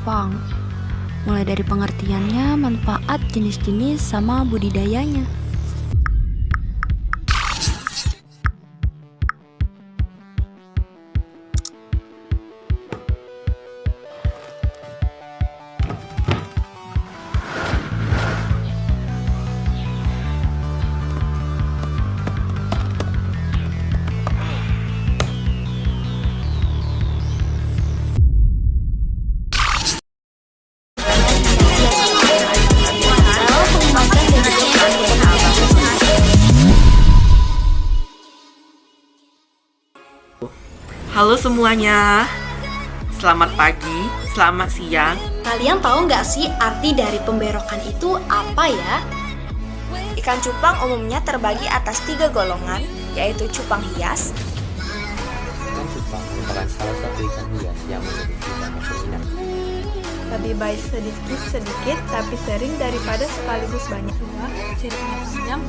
cupang. Mulai dari pengertiannya, manfaat, jenis-jenis, sama budidayanya. Halo semuanya, selamat pagi, selamat siang. Kalian tahu nggak sih arti dari pemberokan itu apa ya? Ikan cupang umumnya terbagi atas 3 golongan, yaitu cupang hias. Ikan cupang merupakan salah satu ikan hias yang memiliki banyak peminat. Lebih baik sedikit-sedikit tapi sering daripada sekaligus banyak. 2. Siripnya panjang.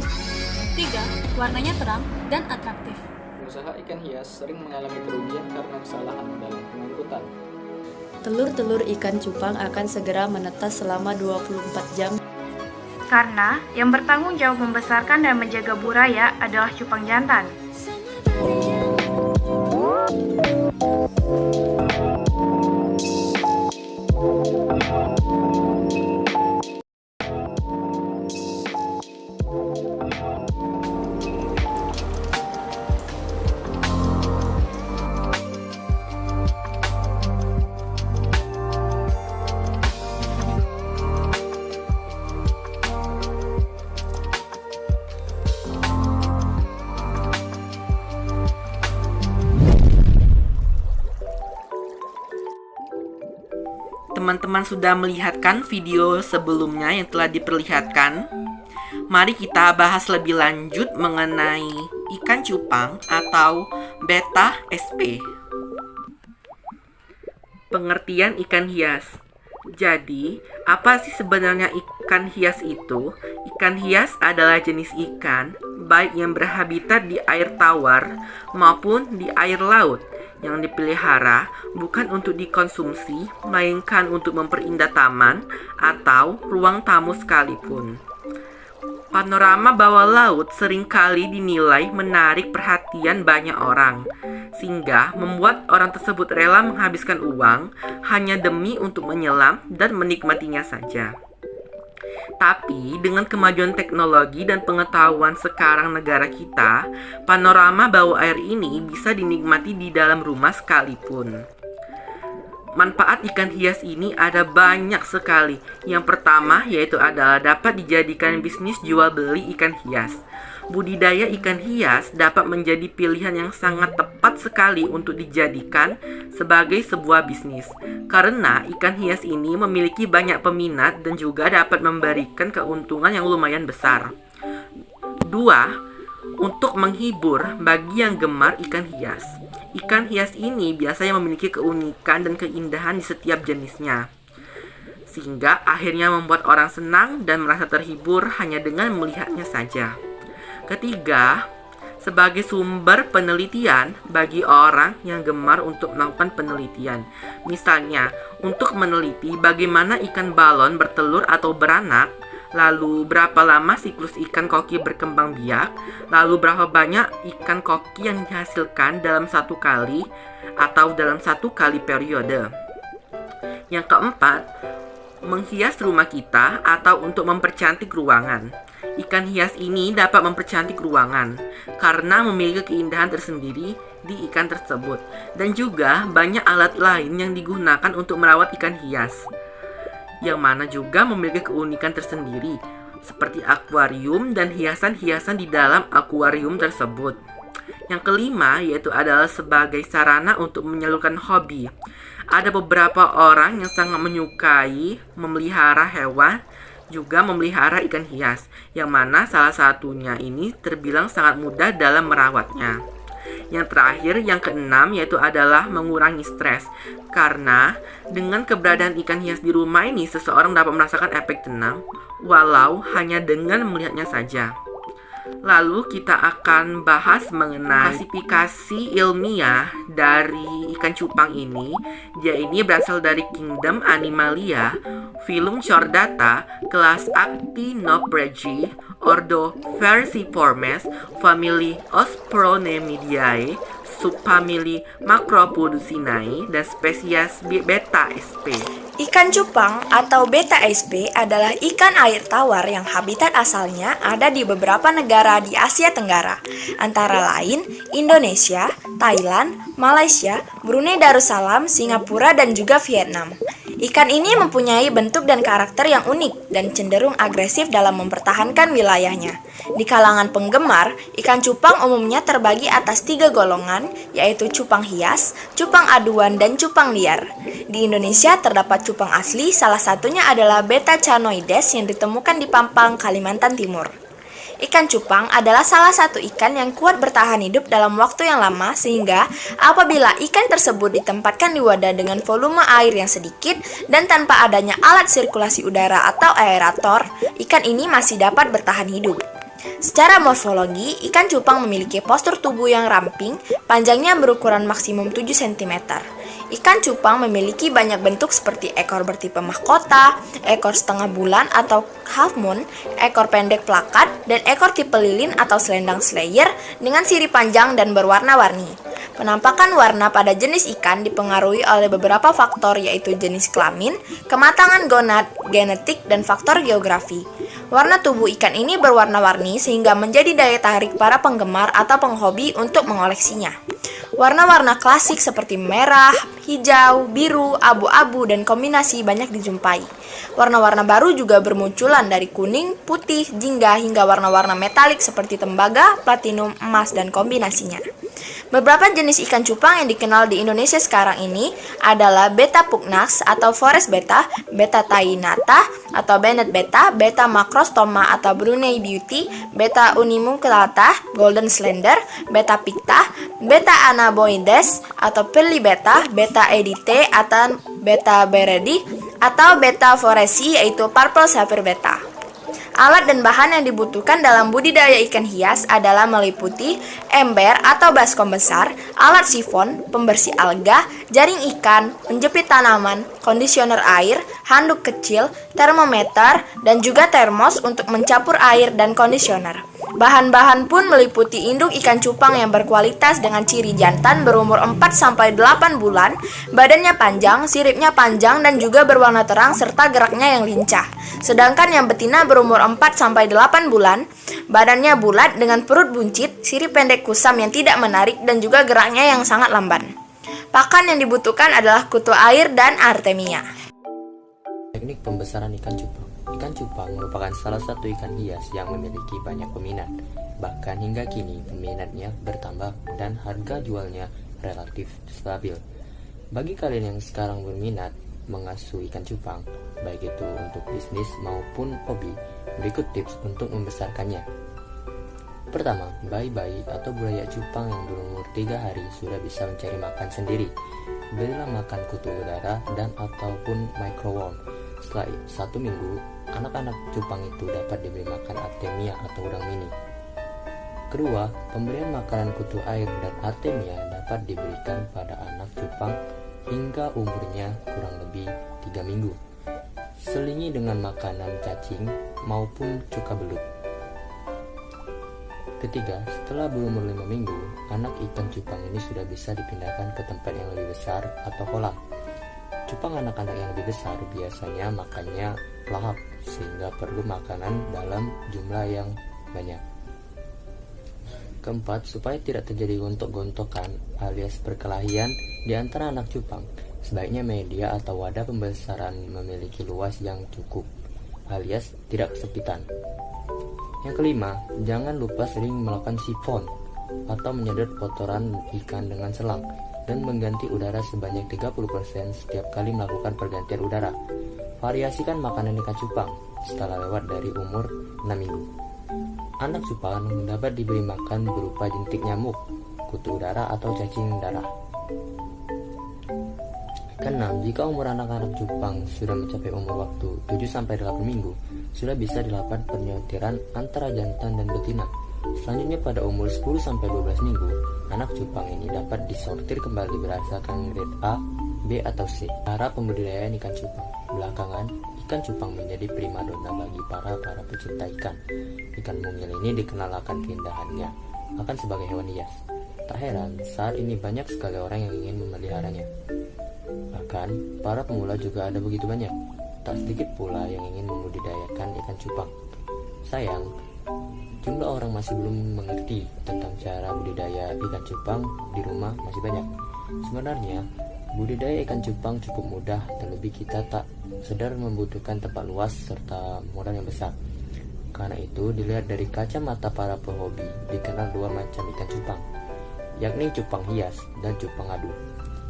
3. Warnanya terang dan atraktif. Pengusaha ikan hias sering mengalami kerugian karena kesalahan dalam pengangkutan. Telur-telur ikan cupang akan segera menetas selama 24 jam. Karena yang bertanggung jawab membesarkan dan menjaga buraya adalah cupang jantan. Teman-teman sudah melihatkan video sebelumnya yang telah diperlihatkan. Mari kita bahas lebih lanjut mengenai ikan cupang atau beta SP. Pengertian ikan hias. Jadi, apa sih sebenarnya ikan hias itu? Ikan hias adalah jenis ikan, baik yang berhabitat di air tawar maupun di air laut, yang dipelihara bukan untuk dikonsumsi, melainkan untuk memperindah taman atau ruang tamu sekalipun. Panorama bawah laut seringkali dinilai menarik perhatian banyak orang, sehingga membuat orang tersebut rela menghabiskan uang hanya demi untuk menyelam dan menikmatinya saja. Tapi dengan kemajuan teknologi dan pengetahuan sekarang negara kita, panorama bawah air ini bisa dinikmati di dalam rumah sekalipun. Manfaat ikan hias ini ada banyak sekali. Yang pertama yaitu adalah dapat dijadikan bisnis jual beli ikan hias. Budidaya ikan hias dapat menjadi pilihan yang sangat tepat sekali untuk dijadikan sebagai sebuah bisnis, karena ikan hias ini memiliki banyak peminat dan juga dapat memberikan keuntungan yang lumayan besar. 2. Untuk menghibur bagi yang gemar ikan hias. Ikan hias ini biasanya memiliki keunikan dan keindahan di setiap jenisnya, sehingga akhirnya membuat orang senang dan merasa terhibur hanya dengan melihatnya saja. Ketiga, sebagai sumber penelitian bagi orang yang gemar untuk melakukan penelitian. Misalnya, untuk meneliti bagaimana ikan balon bertelur atau beranak, lalu berapa lama siklus ikan koki berkembang biak, lalu berapa banyak ikan koki yang dihasilkan dalam satu kali atau dalam satu kali periode. Yang keempat, menghias rumah kita atau untuk mempercantik ruangan. Ikan hias ini dapat mempercantik ruangan karena memiliki keindahan tersendiri di ikan tersebut, dan juga banyak alat lain yang digunakan untuk merawat ikan hias, yang mana juga memiliki keunikan tersendiri, seperti akuarium dan hiasan-hiasan di dalam akuarium tersebut. Yang kelima yaitu adalah sebagai sarana untuk menyalurkan hobi. Ada beberapa orang yang sangat menyukai memelihara hewan, juga memelihara ikan hias, yang mana salah satunya ini terbilang sangat mudah dalam merawatnya. Yang terakhir, yang keenam, yaitu adalah mengurangi stres. Karena dengan keberadaan ikan hias di rumah ini, seseorang dapat merasakan efek tenang, walau hanya dengan melihatnya saja. Lalu kita akan bahas mengenai klasifikasi ilmiah dari ikan cupang ini. Dia ini berasal dari Kingdom Animalia, filum Chordata, kelas Actinopterygii, ordo Versiformes, famili Osporonemidae, subfamili Macropodocinae, dan spesies Beta sp. Ikan cupang atau Beta sp adalah ikan air tawar yang habitat asalnya ada di beberapa negara di Asia Tenggara, antara lain Indonesia, Thailand, Malaysia, Brunei Darussalam, Singapura, dan juga Vietnam. Ikan ini mempunyai bentuk dan karakter yang unik dan cenderung agresif dalam mempertahankan wilayahnya. Di kalangan penggemar, ikan cupang umumnya terbagi atas 3 golongan, yaitu cupang hias, cupang aduan, dan cupang liar. Di Indonesia terdapat cupang asli, salah satunya adalah Beta canoides yang ditemukan di Pampang, Kalimantan Timur. Ikan cupang adalah salah satu ikan yang kuat bertahan hidup dalam waktu yang lama, sehingga apabila ikan tersebut ditempatkan di wadah dengan volume air yang sedikit dan tanpa adanya alat sirkulasi udara atau aerator, ikan ini masih dapat bertahan hidup. Secara morfologi, ikan cupang memiliki postur tubuh yang ramping, panjangnya berukuran maksimum 7 cm. Ikan cupang memiliki banyak bentuk seperti ekor bertipe mahkota, ekor setengah bulan atau half moon, ekor pendek plakat, dan ekor tipe lilin atau selendang slayer dengan sirip panjang dan berwarna-warni. Penampakan warna pada jenis ikan dipengaruhi oleh beberapa faktor, yaitu jenis kelamin, kematangan gonad, genetik, dan faktor geografi. Warna tubuh ikan ini berwarna-warni sehingga menjadi daya tarik para penggemar atau penghobi untuk mengoleksinya. Warna-warna klasik seperti merah, hijau, biru, abu-abu, dan kombinasi banyak dijumpai. Warna-warna baru juga bermunculan dari kuning, putih, jingga, hingga warna-warna metalik seperti tembaga, platinum, emas, dan kombinasinya. Beberapa jenis ikan cupang yang dikenal di Indonesia sekarang ini adalah Beta pugnax atau forest beta, Beta tainata atau Bennet beta, Beta macrostoma atau Brunei beauty, Beta unimunculata, golden slender, Beta picta, Beta anaboides atau pearly beta, Beta edite atau Beta beredi, atau Beta foresi yaitu purple sapphire beta. Alat dan bahan yang dibutuhkan dalam budidaya ikan hias adalah meliputi ember atau baskom besar, alat sifon, pembersih alga, jaring ikan, penjepit tanaman, kondisioner air, handuk kecil, termometer, dan juga termos untuk mencampur air dan kondisioner. Bahan-bahan pun meliputi induk ikan cupang yang berkualitas dengan ciri jantan berumur 4-8 bulan, badannya panjang, siripnya panjang dan juga berwarna terang serta geraknya yang lincah. Sedangkan yang betina berumur 4-8 bulan, badannya bulat dengan perut buncit, sirip pendek kusam yang tidak menarik dan juga geraknya yang sangat lamban. Pakan yang dibutuhkan adalah kutu air dan artemia. Teknik pembesaran ikan cupang. Ikan cupang merupakan salah satu ikan hias yang memiliki banyak peminat. Bahkan hingga kini peminatnya bertambah dan harga jualnya relatif stabil. Bagi kalian yang sekarang berminat mengasuh ikan cupang, baik itu untuk bisnis maupun hobi, berikut tips untuk membesarkannya. Pertama, bayi-bayi atau buaya cupang yang berumur 3 hari sudah bisa mencari makan sendiri. Berilah makan kutu udara dan ataupun microworm. Setelah 1 minggu, anak-anak cupang itu dapat diberi makan artemia atau udang mini. Kedua, pemberian makanan kutu air dan artemia dapat diberikan pada anak cupang hingga umurnya kurang lebih 3 minggu. Selingi dengan makanan cacing maupun cuka belut. Ketiga, setelah berumur 5 minggu, anak ikan cupang ini sudah bisa dipindahkan ke tempat yang lebih besar atau kolam. Cupang anak-anak yang lebih besar biasanya makannya lahap, sehingga perlu makanan dalam jumlah yang banyak. Keempat, supaya tidak terjadi gontok-gontokan alias perkelahian di antara anak cupang, sebaiknya media atau wadah pembesaran memiliki luas yang cukup, alias tidak kesempitan. Yang kelima, jangan lupa sering melakukan sifon atau menyedot kotoran ikan dengan selang dan mengganti udara sebanyak 30% setiap kali melakukan pergantian udara. Variasikan makanan ikan cupang setelah lewat dari umur 6 minggu. Anak cupang dapat diberi makan berupa jentik nyamuk, kutu udara atau cacing darah. Keenam, jika umur anak-anak cupang sudah mencapai umur waktu 7-8 minggu, sudah bisa dilakukan penyeutiran antara jantan dan betina. Selanjutnya pada umur 10-12 minggu, anak cupang ini dapat disortir kembali berdasarkan grade A, B, atau C. Cara pembudidayaan ikan cupang. Belakangan, ikan cupang menjadi primadona bagi para pecinta ikan. Ikan mungil ini dikenal akan keindahannya, akan sebagai hewan hias. Tak heran, saat ini banyak sekali orang yang ingin memeliharanya. Bahkan, para pemula juga ada begitu banyak. Tak sedikit pula yang ingin membudidayakan ikan cupang. Sayang, jumlah orang masih belum mengerti tentang cara budidaya ikan cupang di rumah masih banyak. Sebenarnya, budidaya ikan cupang cukup mudah, terlebih kita tak sedar membutuhkan tempat luas serta modal yang besar. Karena itu, dilihat dari kacamata para pehobi, dikenal dua macam ikan cupang, yakni cupang hias dan cupang adu.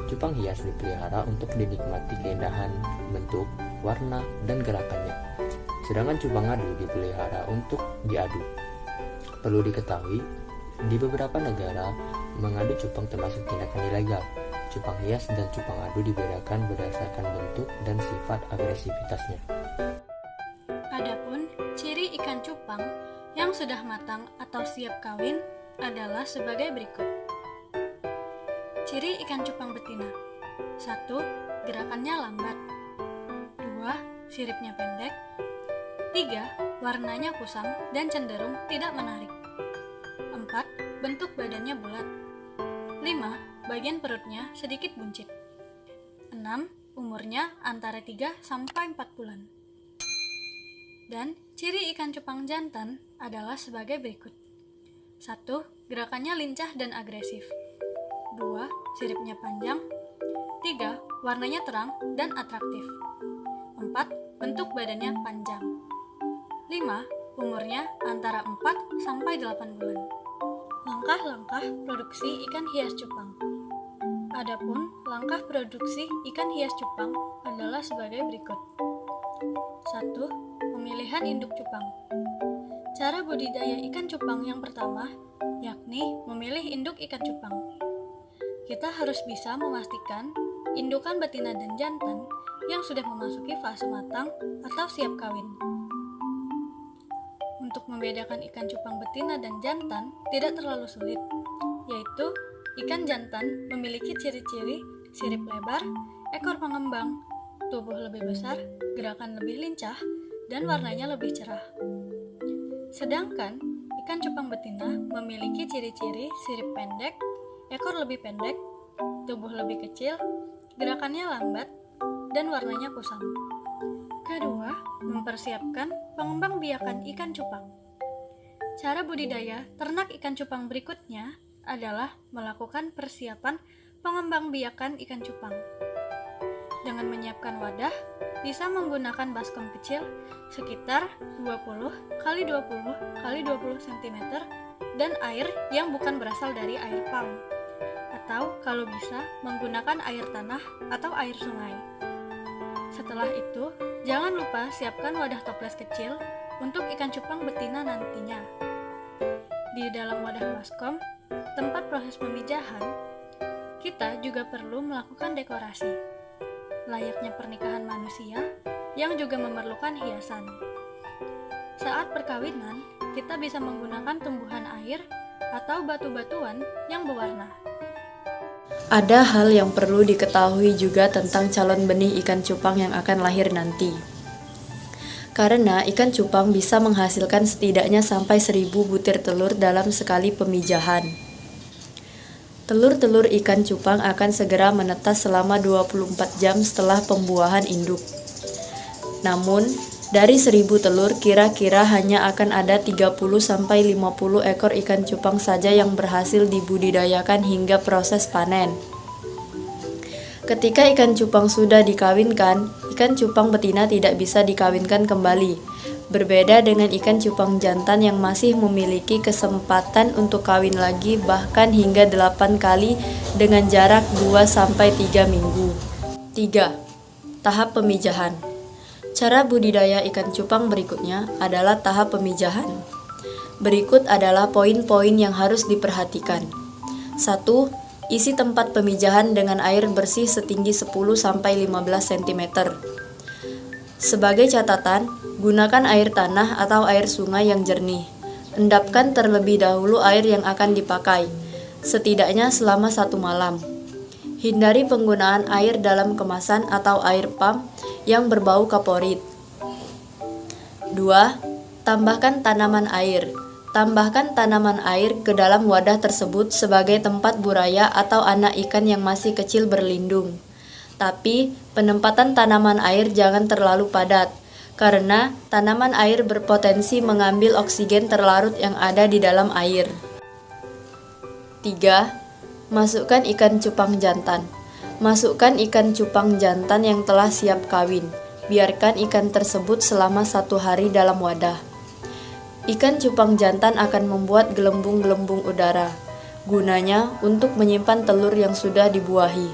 Cupang hias dipelihara untuk dinikmati keindahan bentuk, warna, dan gerakannya. Sedangkan cupang adu dipelihara untuk diadu. Perlu diketahui, di beberapa negara, mengadu cupang termasuk tindakan ilegal. Cupang hias dan cupang adu dibedakan berdasarkan bentuk dan sifat agresivitasnya. Adapun ciri ikan cupang yang sudah matang atau siap kawin adalah sebagai berikut. Ciri ikan cupang betina. 1. Gerakannya lambat. 2. Siripnya pendek. 3. Warnanya kusam dan cenderung tidak menarik. 4. Bentuk badannya bulat. 5. Bagian perutnya sedikit buncit. 6. Umurnya antara 3 sampai 4 bulan. Dan ciri ikan cupang jantan adalah sebagai berikut. 1. Gerakannya lincah dan agresif. 2. Siripnya panjang. 3. Warnanya terang dan atraktif. 4. Bentuk badannya panjang. 5. Umurnya antara 4 sampai 8 bulan. Langkah-langkah produksi ikan hias cupang. Adapun langkah produksi ikan hias cupang adalah sebagai berikut. 1. Pemilihan induk cupang. Cara budidaya ikan cupang yang pertama, yakni memilih induk ikan cupang. Kita harus bisa memastikan indukan betina dan jantan yang sudah memasuki fase matang atau siap kawin. Untuk membedakan ikan cupang betina dan jantan tidak terlalu sulit, yaitu ikan jantan memiliki ciri-ciri sirip lebar, ekor mengembang, tubuh lebih besar, gerakan lebih lincah, dan warnanya lebih cerah. Sedangkan ikan cupang betina memiliki ciri-ciri sirip pendek, ekor lebih pendek, tubuh lebih kecil, gerakannya lambat, dan warnanya kusam. Kedua, mempersiapkan pengembangbiakan ikan cupang. Cara budidaya ternak ikan cupang berikutnya adalah melakukan persiapan pengembangbiakan ikan cupang. Dengan menyiapkan wadah, bisa menggunakan baskom kecil sekitar 20 x 20 x 20 cm dan air yang bukan berasal dari air pump, atau kalau bisa menggunakan air tanah atau air sungai. Setelah itu, jangan lupa siapkan wadah toples kecil untuk ikan cupang betina nantinya. Di dalam wadah baskom, tempat proses pemijahan, kita juga perlu melakukan dekorasi, layaknya pernikahan manusia yang juga memerlukan hiasan. Saat perkawinan, kita bisa menggunakan tumbuhan air atau batu-batuan yang berwarna. Ada hal yang perlu diketahui juga tentang calon benih ikan cupang yang akan lahir nanti. Karena ikan cupang bisa menghasilkan setidaknya sampai 1000 butir telur dalam sekali pemijahan. Telur-telur ikan cupang akan segera menetas selama 24 jam setelah pembuahan induk. Namun, dari 1000 telur kira-kira hanya akan ada 30-50 ekor ikan cupang saja yang berhasil dibudidayakan hingga proses panen. Ketika ikan cupang sudah dikawinkan, ikan cupang betina tidak bisa dikawinkan kembali. Berbeda dengan ikan cupang jantan yang masih memiliki kesempatan untuk kawin lagi bahkan hingga 8 kali dengan jarak 2-3 minggu. 3. Tahap pemijahan. Cara budidaya ikan cupang berikutnya adalah tahap pemijahan. Berikut adalah poin-poin yang harus diperhatikan. 1. Isi tempat pemijahan dengan air bersih setinggi 10-15 cm. Sebagai catatan, gunakan air tanah atau air sungai yang jernih. endapkan terlebih dahulu air yang akan dipakai, setidaknya selama 1 malam. Hindari penggunaan air dalam kemasan atau air pump yang berbau kaporit. 2. Tambahkan tanaman air. Tambahkan tanaman air ke dalam wadah tersebut sebagai tempat buaya atau anak ikan yang masih kecil berlindung. Tapi, penempatan tanaman air jangan terlalu padat, karena tanaman air berpotensi mengambil oksigen terlarut yang ada di dalam air. 3. Masukkan ikan cupang jantan. Masukkan ikan cupang jantan yang telah siap kawin. Biarkan ikan tersebut selama 1 hari dalam wadah. Ikan cupang jantan akan membuat gelembung-gelembung udara. Gunanya untuk menyimpan telur yang sudah dibuahi.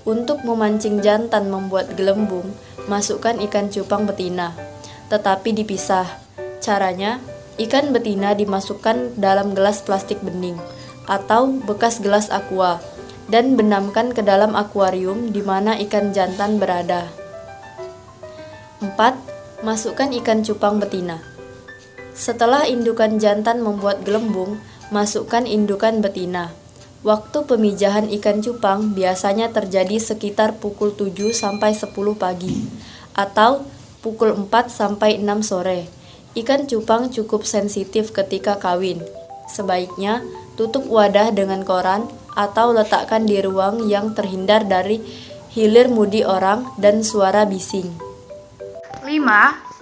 Untuk memancing jantan membuat gelembung, masukkan ikan cupang betina, tetapi dipisah. Caranya, ikan betina dimasukkan dalam gelas plastik bening atau bekas gelas aqua dan benamkan ke dalam akuarium di mana ikan jantan berada. 4. Masukkan ikan cupang betina. Setelah indukan jantan membuat gelembung, masukkan indukan betina. Waktu pemijahan ikan cupang biasanya terjadi sekitar pukul 7 sampai 10 pagi atau pukul 4 sampai 6 sore. Ikan cupang cukup sensitif ketika kawin. Sebaiknya tutup wadah dengan koran atau letakkan di ruang yang terhindar dari hilir mudi orang dan suara bising. 5.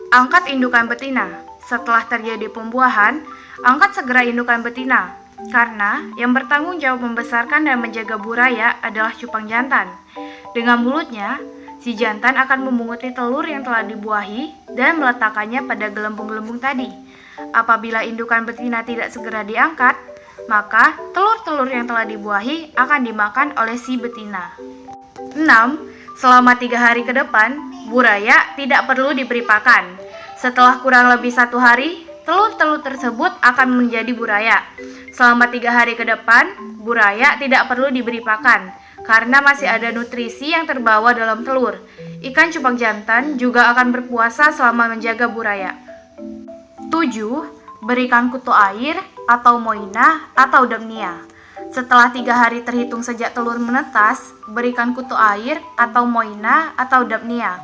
Angkat indukan betina. Setelah terjadi pembuahan, angkat segera indukan betina. Karena yang bertanggung jawab membesarkan dan menjaga buraya adalah cupang jantan. Dengan mulutnya, si jantan akan memunguti telur yang telah dibuahi dan meletakkannya pada gelembung-gelembung tadi. Apabila indukan betina tidak segera diangkat, maka telur-telur yang telah dibuahi akan dimakan oleh si betina. 6. Selama 3 hari ke depan, buraya tidak perlu diberi pakan. Setelah kurang lebih 1 hari, telur-telur tersebut akan menjadi buraya. Selama 3 hari ke depan, buraya tidak perlu diberi pakan, karena masih ada nutrisi yang terbawa dalam telur. Ikan cupang jantan juga akan berpuasa selama menjaga buraya. 7. Berikan kutu air atau moina atau damnia. Setelah 3 hari terhitung sejak telur menetas, berikan kutu air atau moina atau damnia.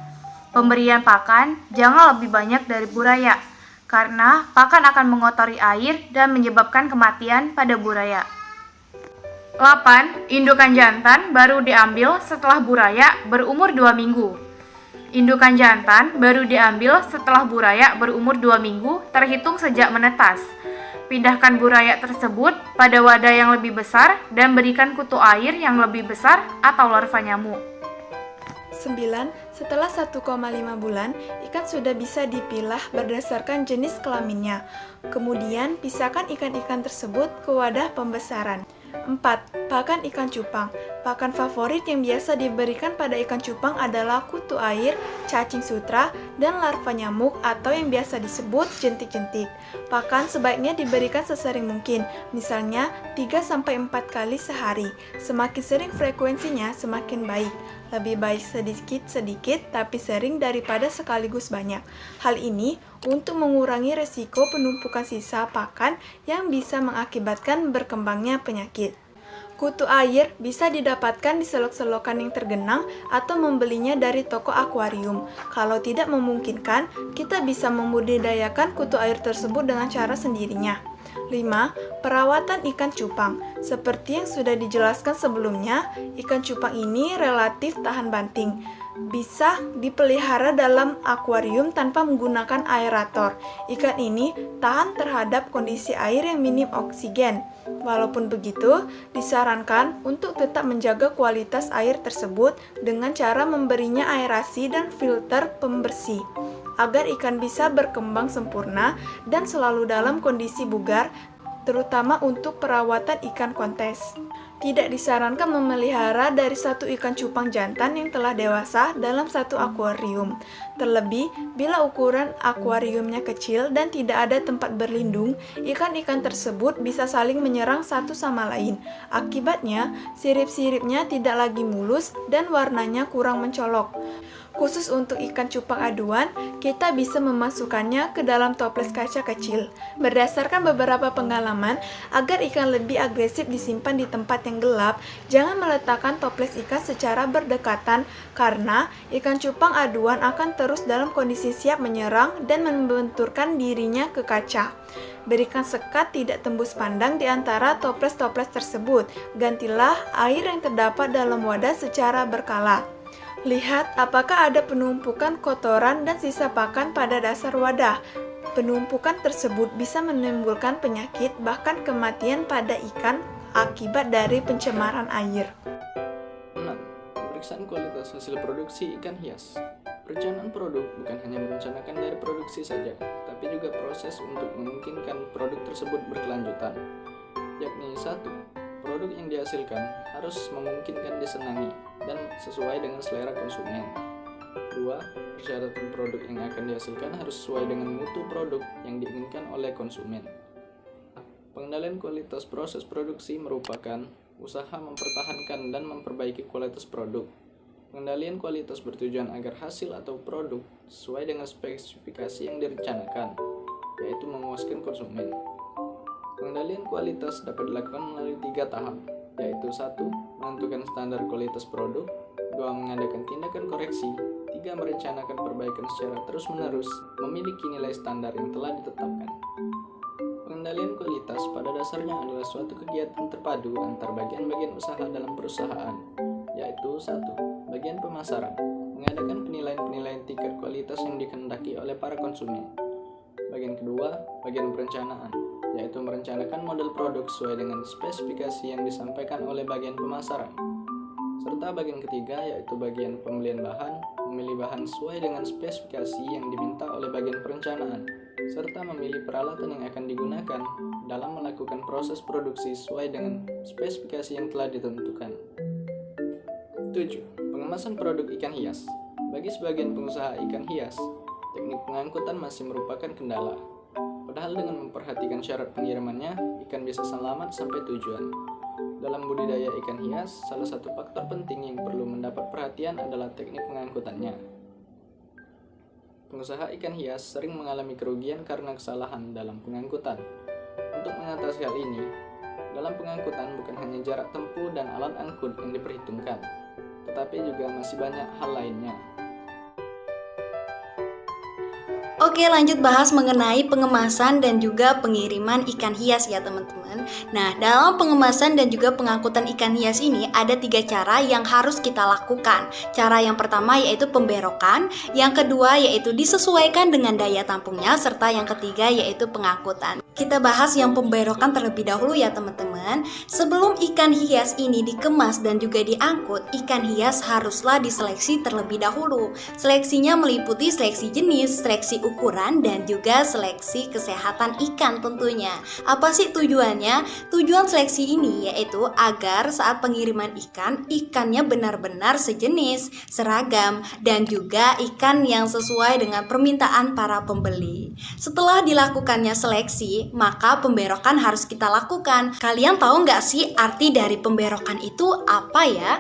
Pemberian pakan jangan lebih banyak dari buraya, karena pakan akan mengotori air dan menyebabkan kematian pada buraya. 8. Indukan jantan baru diambil setelah buraya berumur 2 minggu. Indukan jantan baru diambil setelah buraya berumur 2 minggu terhitung sejak menetas. Pindahkan buraya tersebut pada wadah yang lebih besar dan berikan kutu air yang lebih besar atau larva nyamuk. 9. Setelah 1,5 bulan, ikan sudah bisa dipilah berdasarkan jenis kelaminnya. Kemudian, pisahkan ikan-ikan tersebut ke wadah pembesaran. 4. Pakan ikan cupang. Pakan favorit yang biasa diberikan pada ikan cupang adalah kutu air, cacing sutra, dan larva nyamuk atau yang biasa disebut jentik-jentik. Pakan sebaiknya diberikan sesering mungkin, misalnya 3-4 kali sehari. Semakin sering frekuensinya, semakin baik. Lebih baik sedikit-sedikit tapi sering daripada sekaligus banyak. Hal ini untuk mengurangi resiko penumpukan sisa pakan yang bisa mengakibatkan berkembangnya penyakit. Kutu air bisa didapatkan di selok-selokan yang tergenang atau membelinya dari toko akuarium. Kalau tidak memungkinkan, kita bisa membudidayakan kutu air tersebut dengan cara sendirinya. 5. Perawatan ikan cupang. Seperti yang sudah dijelaskan sebelumnya, ikan cupang ini relatif tahan banting. Bisa dipelihara dalam akuarium tanpa menggunakan aerator. Ikan ini tahan terhadap kondisi air yang minim oksigen. Walaupun begitu, disarankan untuk tetap menjaga kualitas air tersebut dengan cara memberinya aerasi dan filter pembersih, agar ikan bisa berkembang sempurna dan selalu dalam kondisi bugar, terutama untuk perawatan ikan kontes. Tidak disarankan memelihara dari 1 ikan cupang jantan yang telah dewasa dalam 1 akuarium. Terlebih, bila ukuran akuariumnya kecil dan tidak ada tempat berlindung, ikan-ikan tersebut bisa saling menyerang satu sama lain. Akibatnya, sirip-siripnya tidak lagi mulus dan warnanya kurang mencolok. Khusus untuk ikan cupang aduan, kita bisa memasukkannya ke dalam toples kaca kecil. Berdasarkan beberapa pengalaman, agar ikan lebih agresif disimpan di tempat yang gelap, jangan meletakkan toples ikan secara berdekatan karena ikan cupang aduan akan terus dalam kondisi siap menyerang dan membenturkan dirinya ke kaca. Berikan sekat tidak tembus pandang di antara toples-toples tersebut. Gantilah air yang terdapat dalam wadah secara berkala. Lihat apakah ada penumpukan kotoran dan sisa pakan pada dasar wadah. Penumpukan tersebut bisa menimbulkan penyakit bahkan kematian pada ikan akibat dari pencemaran air. 6. Pemeriksaan kualitas hasil produksi ikan hias. Perencanaan produk bukan hanya merencanakan dari produksi saja, tapi juga proses untuk memungkinkan produk tersebut berkelanjutan. Yakni 1. Produk yang dihasilkan harus memungkinkan disenangi dan sesuai dengan selera konsumen. 2. Persyaratan produk yang akan dihasilkan harus sesuai dengan mutu produk yang diinginkan oleh konsumen. Pengendalian kualitas proses produksi merupakan usaha mempertahankan dan memperbaiki kualitas produk. Pengendalian kualitas bertujuan agar hasil atau produk sesuai dengan spesifikasi yang direncanakan, yaitu memuaskan konsumen. Pengendalian kualitas dapat dilakukan melalui 3 tahap, yaitu 1. Menentukan standar kualitas produk, 2. Mengadakan tindakan koreksi, 3. Merencanakan perbaikan secara terus-menerus, memiliki nilai standar yang telah ditetapkan. Pengendalian kualitas pada dasarnya adalah suatu kegiatan terpadu antar bagian-bagian usaha dalam perusahaan, yaitu 1. Bagian pemasaran, mengadakan penilaian-penilaian tingkat kualitas yang dikehendaki oleh para konsumen. Bagian kedua, bagian perencanaan, yaitu merencanakan model produk sesuai dengan spesifikasi yang disampaikan oleh bagian pemasaran. Serta bagian ketiga, yaitu bagian pembelian bahan, memilih bahan sesuai dengan spesifikasi yang diminta oleh bagian perencanaan, serta memilih peralatan yang akan digunakan dalam melakukan proses produksi sesuai dengan spesifikasi yang telah ditentukan. 7. Pengemasan produk ikan hias. Bagi sebagian pengusaha ikan hias, teknik pengangkutan masih merupakan kendala. Padahal dengan memperhatikan syarat pengirimannya, ikan bisa selamat sampai tujuan. Dalam budidaya ikan hias, salah satu faktor penting yang perlu mendapat perhatian adalah teknik pengangkutannya. Pengusaha ikan hias sering mengalami kerugian karena kesalahan dalam pengangkutan. Untuk mengatasi hal ini, dalam pengangkutan bukan hanya jarak tempuh dan alat angkut yang diperhitungkan, tetapi juga masih banyak hal lainnya. Oke, lanjut bahas mengenai pengemasan dan juga pengiriman ikan hias ya teman-teman. Nah, dalam pengemasan dan juga pengangkutan ikan hias ini ada 3 cara yang harus kita lakukan. Cara yang pertama yaitu pemberokan, yang kedua yaitu disesuaikan dengan daya tampungnya, serta yang ketiga yaitu pengangkutan. Kita bahas yang pemberokan terlebih dahulu ya teman-teman. Sebelum ikan hias ini dikemas dan juga diangkut, ikan hias haruslah diseleksi terlebih dahulu. Seleksinya meliputi seleksi jenis, seleksi ukuran, dan juga seleksi kesehatan ikan tentunya. Apa sih tujuannya? Tujuan seleksi ini yaitu agar saat pengiriman ikan, ikannya benar-benar sejenis, seragam, dan juga ikan yang sesuai dengan permintaan para pembeli. Setelah dilakukannya seleksi, maka pemberokan harus kita lakukan. Kalian tahu nggak sih arti dari pemberokan itu apa ya?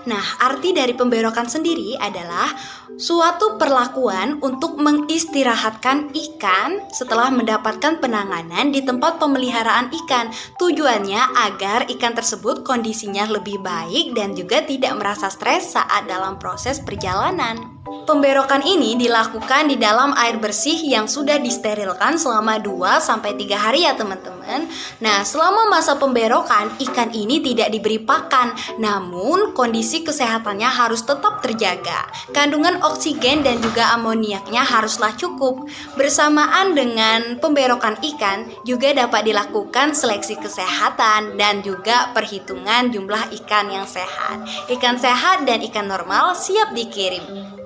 Nah, arti dari pemberokan sendiri adalah suatu perlakuan untuk mengistirahatkan ikan setelah mendapatkan penanganan di tempat pemeliharaan ikan. Tujuannya agar ikan tersebut kondisinya lebih baik dan juga tidak merasa stres saat dalam proses perjalanan. Pemberokan ini dilakukan di dalam air bersih yang sudah disterilkan selama 2-3 hari ya teman-teman. Nah, selama masa pemberokan, ikan ini tidak diberi pakan, namun kondisi kesehatannya harus tetap terjaga. Kandungan oksigen dan juga amoniaknya haruslah cukup. Bersamaan dengan pemberokan ikan, juga dapat dilakukan seleksi kesehatan dan juga perhitungan jumlah ikan yang sehat. Ikan sehat dan ikan normal siap dikirim.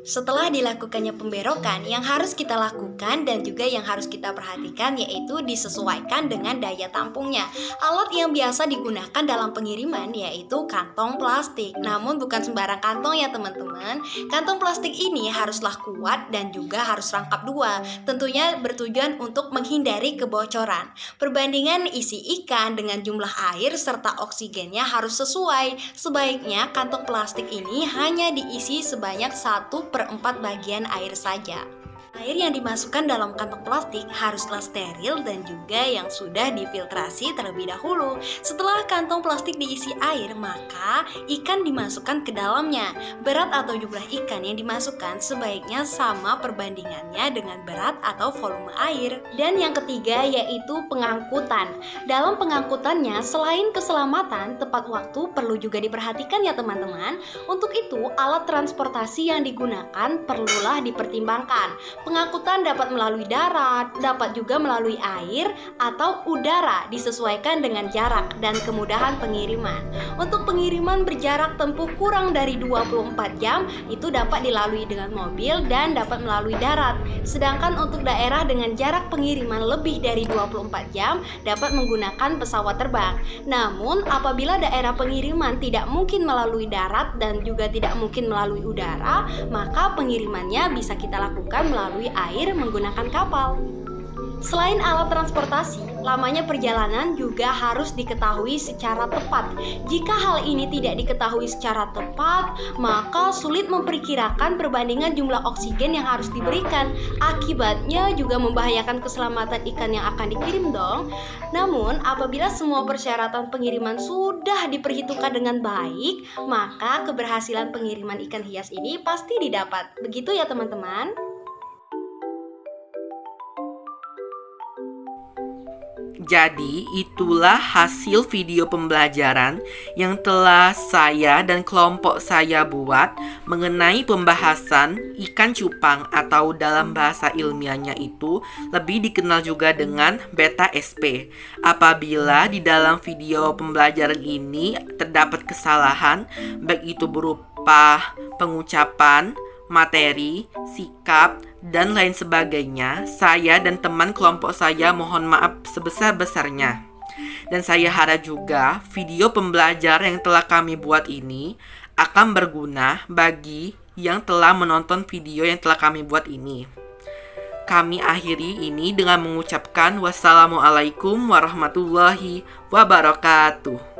Setelah dilakukannya pemberokan, yang harus kita lakukan dan juga yang harus kita perhatikan yaitu disesuaikan dengan daya tampungnya. Alat yang biasa digunakan dalam pengiriman yaitu kantong plastik. Namun bukan sembarang kantong ya teman-teman. Kantong plastik ini haruslah kuat dan juga harus rangkap dua. Tentunya bertujuan untuk menghindari kebocoran. Perbandingan isi ikan dengan jumlah air serta oksigennya harus sesuai. Sebaiknya kantong plastik ini hanya diisi sebanyak 1/4 bagian air saja. Air yang dimasukkan dalam kantong plastik haruslah steril dan juga yang sudah difiltrasi terlebih dahulu. Setelah kantong plastik diisi air, maka ikan dimasukkan ke dalamnya. Berat atau jumlah ikan yang dimasukkan sebaiknya sama perbandingannya dengan berat atau volume air. Dan yang ketiga yaitu pengangkutan. Dalam pengangkutannya, selain keselamatan, tepat waktu perlu juga diperhatikan ya teman-teman. Untuk itu, alat transportasi yang digunakan perlulah dipertimbangkan. Pengangkutan dapat melalui darat, dapat juga melalui air atau udara, disesuaikan dengan jarak dan kemudahan pengiriman. Untuk pengiriman berjarak tempuh kurang dari 24 jam, itu dapat dilalui dengan mobil dan dapat melalui darat. Sedangkan untuk daerah dengan jarak pengiriman lebih dari 24 jam, dapat menggunakan pesawat terbang. Namun, apabila daerah pengiriman tidak mungkin melalui darat dan juga tidak mungkin melalui udara, maka pengirimannya bisa kita lakukan melalui air menggunakan kapal. Selain alat transportasi, lamanya perjalanan juga harus diketahui secara tepat. Jika hal ini tidak diketahui secara tepat, maka sulit memperkirakan perbandingan jumlah oksigen yang harus diberikan. Akibatnya juga membahayakan keselamatan ikan yang akan dikirim dong. Namun, apabila semua persyaratan pengiriman sudah diperhitungkan dengan baik, maka keberhasilan pengiriman ikan hias ini pasti didapat. Begitu ya teman-teman. Jadi, itulah hasil video pembelajaran yang telah saya dan kelompok saya buat mengenai pembahasan ikan cupang atau dalam bahasa ilmiahnya itu lebih dikenal juga dengan beta SP. Apabila di dalam video pembelajaran ini terdapat kesalahan, baik itu berupa pengucapan, materi, sikap, dan lain sebagainya, saya dan teman kelompok saya mohon maaf sebesar-besarnya. Dan saya harap juga video pembelajaran yang telah kami buat ini akan berguna bagi yang telah menonton video yang telah kami buat ini. Kami akhiri ini dengan mengucapkan wassalamualaikum warahmatullahi wabarakatuh.